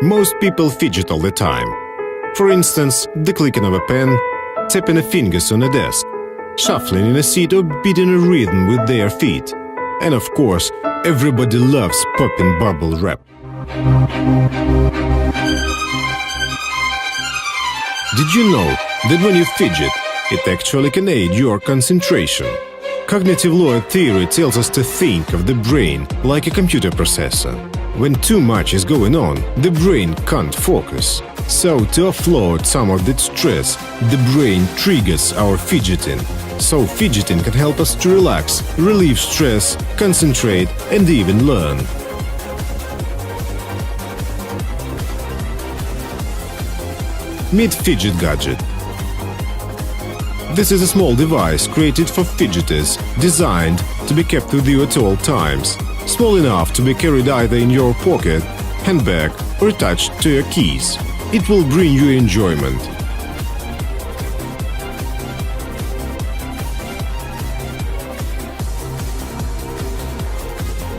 Most people fidget all the time. For instance, the clicking of a pen, tapping a fingers on a desk, shuffling in a seat or beating a rhythm with their feet. And of course, everybody loves popping bubble wrap. Did you know that when you fidget, it actually can aid your concentration? Cognitive law theory tells us to think of the brain like a computer processor. When too much is going on, the brain can't focus. So, to offload some of that stress, the brain triggers our fidgeting. So, fidgeting can help us to relax, relieve stress, concentrate, and even learn. Meet Fidget Gadget. This is a small device created for fidgeters, designed to be kept with you at all times. Small enough to be carried either in your pocket, handbag, or attached to your keys. It will bring you enjoyment.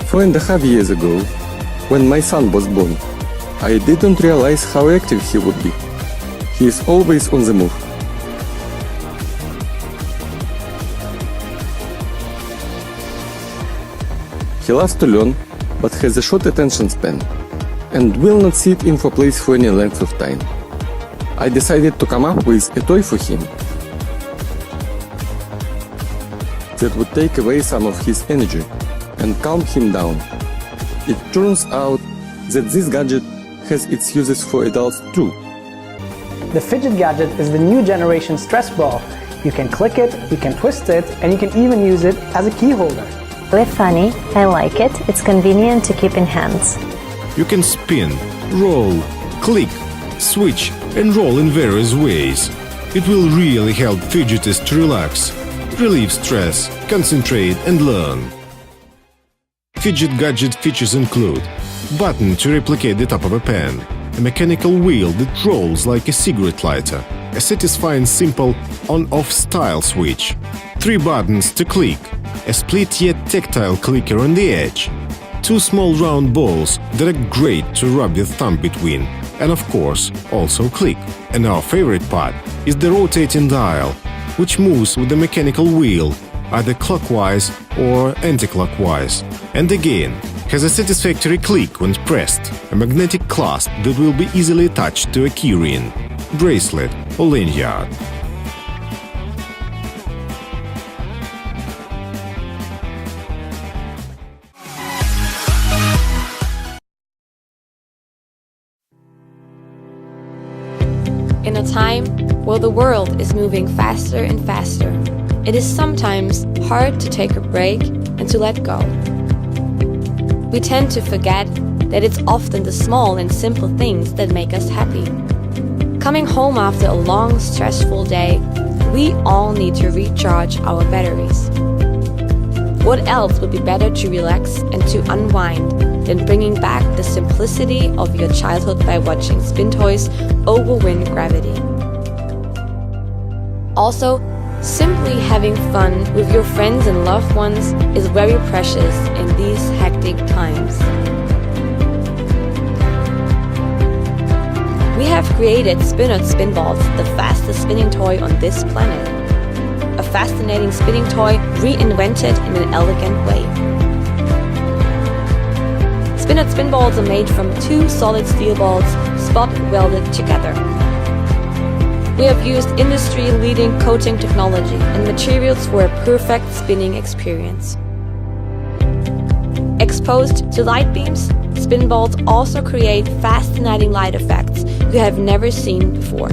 Four and a half years ago, when my son was born, I didn't realize how active he would be. He is always on the move. He loves to learn, but has a short attention span, and will not sit in for place for any length of time. I decided to come up with a toy for him that would take away some of his energy and calm him down. It turns out that this gadget has its uses for adults too. The Fidget Gadget is the new generation stress ball. You can click it, you can twist it, and you can even use it as a key holder. Really funny, I like it, it's convenient to keep in hands. You can spin, roll, click, switch, and roll in various ways. It will really help fidgeters to relax, relieve stress, concentrate, and learn. Fidget Gadget features include button to replicate the top of a pen, a mechanical wheel that rolls like a cigarette lighter, a satisfying simple on-off style switch, 3 buttons to click, a split yet tactile clicker on the edge, 2 small round balls that are great to rub your thumb between, and of course also click. And our favorite part is the rotating dial, which moves with the mechanical wheel either clockwise or anti-clockwise, and again has a satisfactory click when pressed, a magnetic clasp that will be easily attached to a keyring, bracelet or lanyard. In a time where the world is moving faster and faster, it is sometimes hard to take a break and to let go. We tend to forget that it's often the small and simple things that make us happy. Coming home after a long, stressful day, we all need to recharge our batteries. What else would be better to relax and to unwind than bringing back the simplicity of your childhood by watching spin toys overwin gravity? Also, simply having fun with your friends and loved ones is very precious in these hectic times. We have created Spinballs, the fastest spinning toy on this planet. A fascinating spinning toy reinvented in an elegant way. Spinballs are made from 2 solid steel balls spot welded together. We have used industry-leading coating technology and materials for a perfect spinning experience. Exposed to light beams, Spinballs also create fascinating light effects you have never seen before.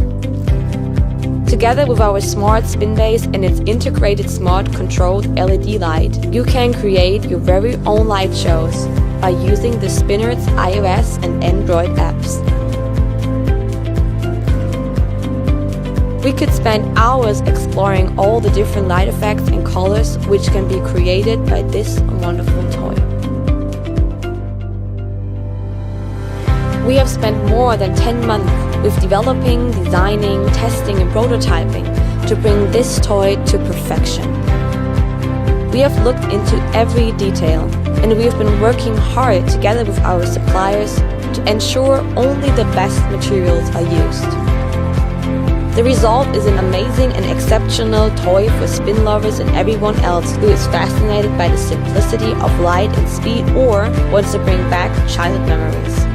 Together with our smart spin base and its integrated smart controlled LED light, you can create your very own light shows by using the Spinner's iOS and Android apps. We could spend hours exploring all the different light effects and colors which can be created by this wonderful toy. We have spent more than 10 months with developing, designing, testing and prototyping to bring this toy to perfection. We have looked into every detail and we have been working hard together with our suppliers to to ensure only the best materials are used. The result is an amazing and exceptional toy for spin lovers and everyone else who is fascinated by the simplicity of light and speed or wants to bring back childhood memories.